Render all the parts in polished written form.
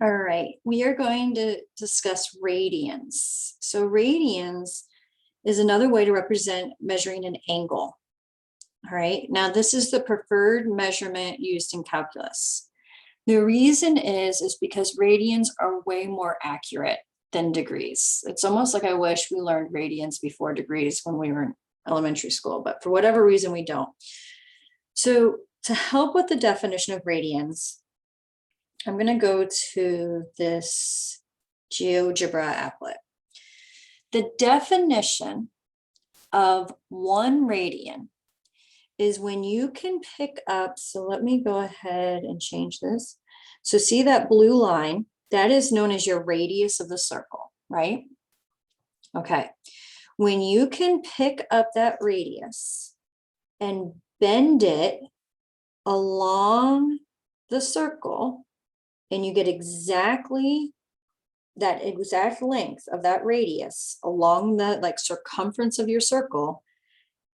All right, we are going to discuss radians. So radians is another way to represent measuring an angle. All right, now this is the preferred measurement used in calculus. The reason is because radians are way more accurate than degrees. It's almost like I wish we learned radians before degrees when we were in elementary school, but for whatever reason we don't. So to help with the definition of radians, I'm going to go to this GeoGebra applet. The definition of 1 radian is when you can pick up, so let me go ahead and change this. So see that blue line, that is known as your radius of the circle, right? Okay, when you can pick up that radius and bend it along the circle, and you get exactly that exact length of that radius along the circumference of your circle,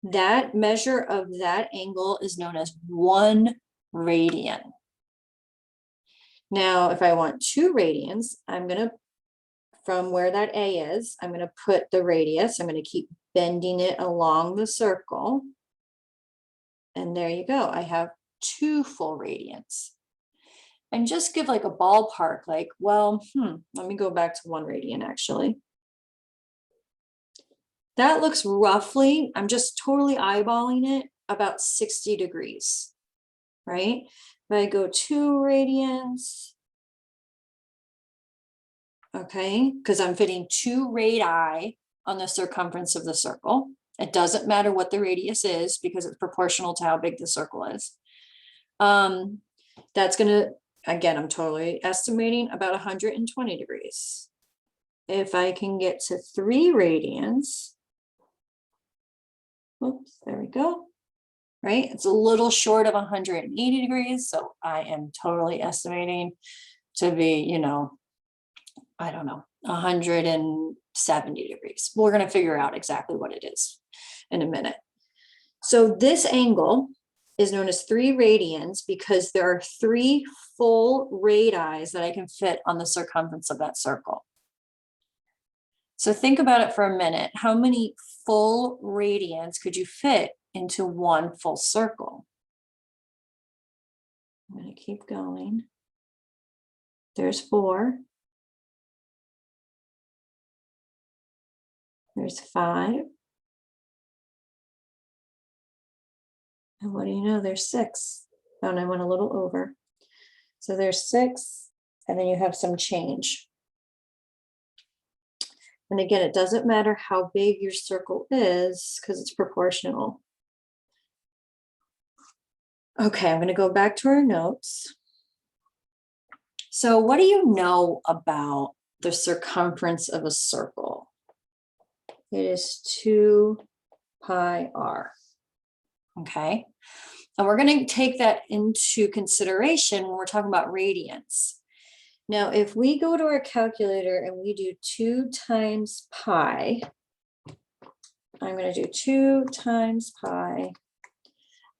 that measure of that angle is known as 1 radian. Now, if I want 2 radians, I'm going to, from where that A is, I'm going to put the radius, I'm going to keep bending it along the circle. And there you go. I have 2 full radians. And just give like a ballpark, like, well, let me go back to 1 radian actually. That looks roughly, I'm just totally eyeballing it, about 60 degrees, right? If I go 2 radians, okay, because I'm fitting 2 radii on the circumference of the circle. It doesn't matter what the radius is because it's proportional to how big the circle is. That's going to, again, I'm totally estimating about 120 degrees. If I can get to 3 radians, oops, there we go, right? It's a little short of 180 degrees. So I am totally estimating to be, I don't know, 170 degrees. We're going to figure out exactly what it is in a minute. So this angle is known as 3 radians because there are 3 full radii that I can fit on the circumference of that circle. So think about it for a minute. How many full radians could you fit into 1 full circle? I'm going to keep going. There's 4. There's 5. And what do you know? There's 6. Oh, and I went a little over. So there's 6, and then you have some change. And again, it doesn't matter how big your circle is because it's proportional. Okay, I'm going to go back to our notes. So what do you know about the circumference of a circle? It is 2 pi r. Okay, and we're going to take that into consideration when we're talking about radians. Now, if we go to our calculator and we do 2 times pi, I'm going to do 2 times pi.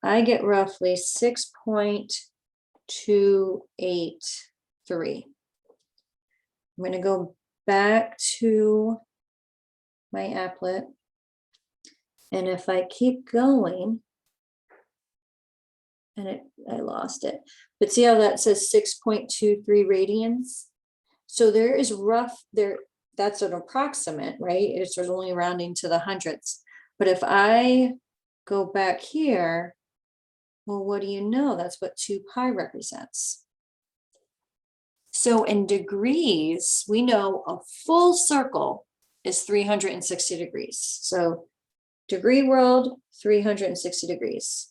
I get roughly 6.283. I'm going to go back to my applet. And if I keep going, and I lost it, but see how that says 6.23 radians? So there is that's an approximate, right? It's only rounding to the hundredths. But if I go back here, well, what do you know? That's what 2 pi represents. So in degrees, we know a full circle is 360 degrees. So degree world, 360 degrees.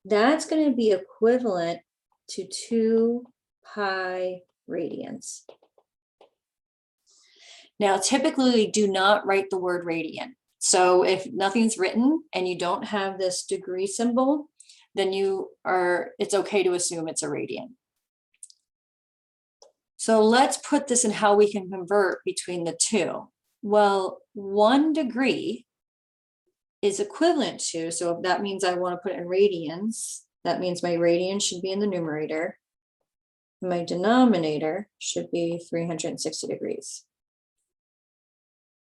That's going to be equivalent to 2 pi radians. Now, typically do not write the word radian. So if nothing's written and you don't have this degree symbol, then it's okay to assume it's a radian. So let's put this in how we can convert between the two. Well, 1 degree is equivalent to, so if that means I want to put it in radians, that means my radian should be in the numerator. My denominator should be 360 degrees.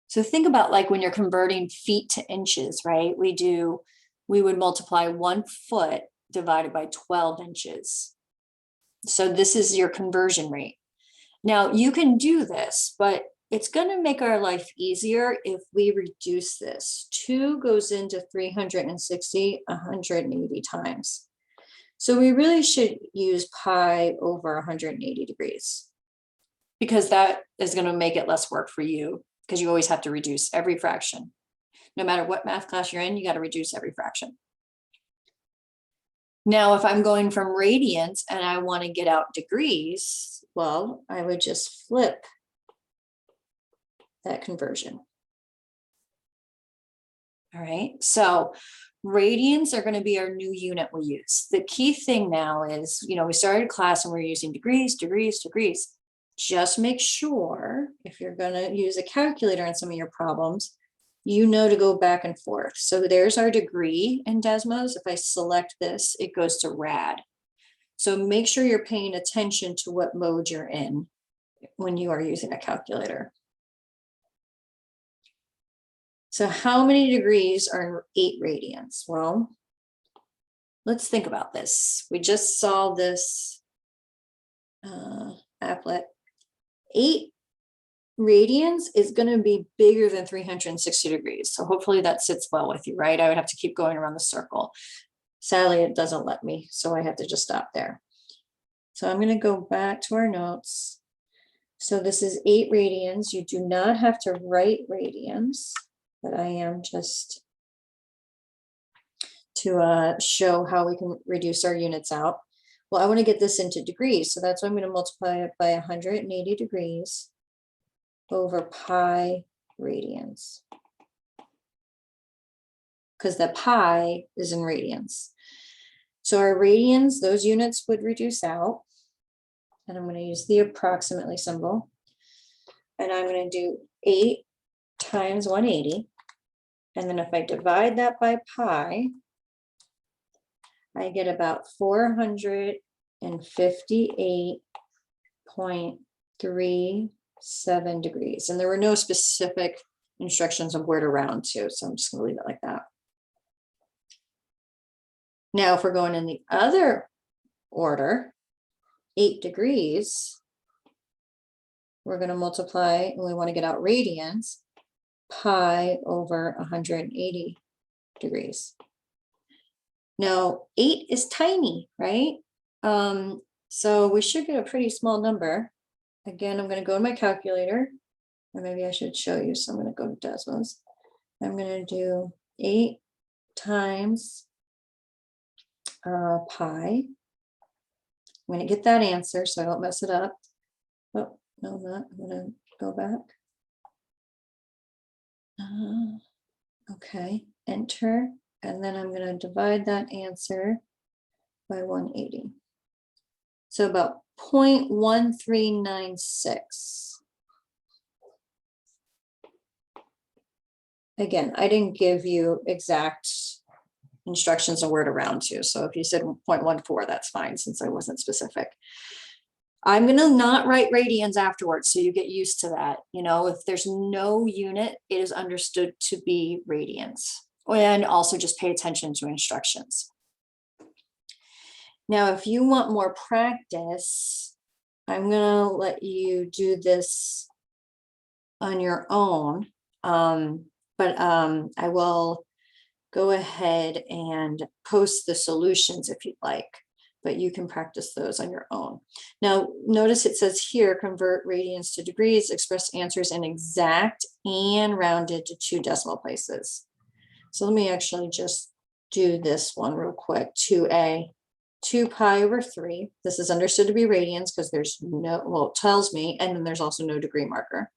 So think about like when you're converting feet to inches, right? We would multiply 1 foot divided by 12 inches. So this is your conversion rate. Now you can do this, but it's going to make our life easier if we reduce this. 2 goes into 360, 180 times. So we really should use pi over 180 degrees because that is going to make it less work for you because you always have to reduce every fraction. No matter what math class you're in, you got to reduce every fraction. Now, if I'm going from radians and I want to get out degrees, well, I would just flip that conversion. All right, so radians are going to be our new unit we use. The key thing now is, we started class and we're using degrees, degrees, degrees. Just make sure if you're going to use a calculator in some of your problems, to go back and forth. So there's our degree in Desmos. If I select this, it goes to rad. So make sure you're paying attention to what mode you're in when you are using a calculator. So how many degrees are 8 radians? Well, let's think about this. We just saw this applet. 8 radians is going to be bigger than 360 degrees. So hopefully that sits well with you, right? I would have to keep going around the circle. Sadly, it doesn't let me, so I have to just stop there. So I'm going to go back to our notes. So this is 8 radians. You do not have to write radians, but I am just to show how we can reduce our units out. Well, I want to get this into degrees, so that's why I'm going to multiply it by 180 degrees over pi radians, because the pi is in radians. So our radians, those units would reduce out, and I'm going to use the approximately symbol, and I'm going to do 8 times 180, and then if I divide that by pi, I get about 458.37 degrees. And there were no specific instructions on where to round to, so I'm just going to leave it like that. Now, if we're going in the other order, 8 degrees, we're going to multiply, and we want to get out radians, pi over 180 degrees. Now, 8 is tiny, right? So we should get a pretty small number. Again, I'm going to go to my calculator, or maybe I should show you. So I'm going to go to Desmos. I'm going to do 8 times pi. I'm going to get that answer so I don't mess it up. Oh, no, I'm not. I'm going to go back. Okay, enter. And then I'm going to divide that answer by 180. So about 0.1396. Again, I didn't give you exact instructions on where to round to. So if you said 0.14, that's fine since I wasn't specific. I'm going to not write radians afterwards, so you get used to that. If there's no unit, it is understood to be radians. And also just pay attention to instructions. Now, if you want more practice, I'm going to let you do this on your own. But I will go ahead and post the solutions if you'd like, but you can practice those on your own. Now, notice it says here, convert radians to degrees, express answers in exact and rounded to 2 decimal places. So let me actually just do this one real quick. 2a, 2 pi over 3. This is understood to be radians because there's no, well, it tells me, and then there's also no degree marker.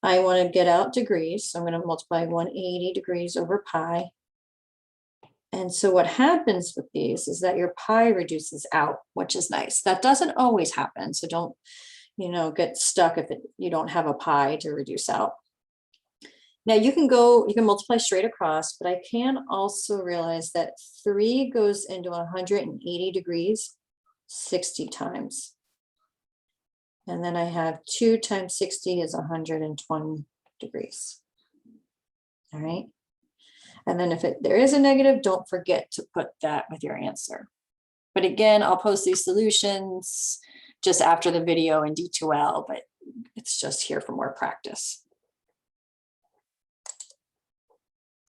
I want to get out degrees, so I'm going to multiply 180 degrees over pi. And so what happens with these is that your pi reduces out, which is nice. That doesn't always happen, so don't, get stuck if you don't have a pi to reduce out. Now you can multiply straight across, but I can also realize that 3 goes into 180 degrees 60 times. And then I have 2 times 60 is 120 degrees. All right. And then if there is a negative, don't forget to put that with your answer. But again, I'll post these solutions just after the video in D2L, but it's just here for more practice.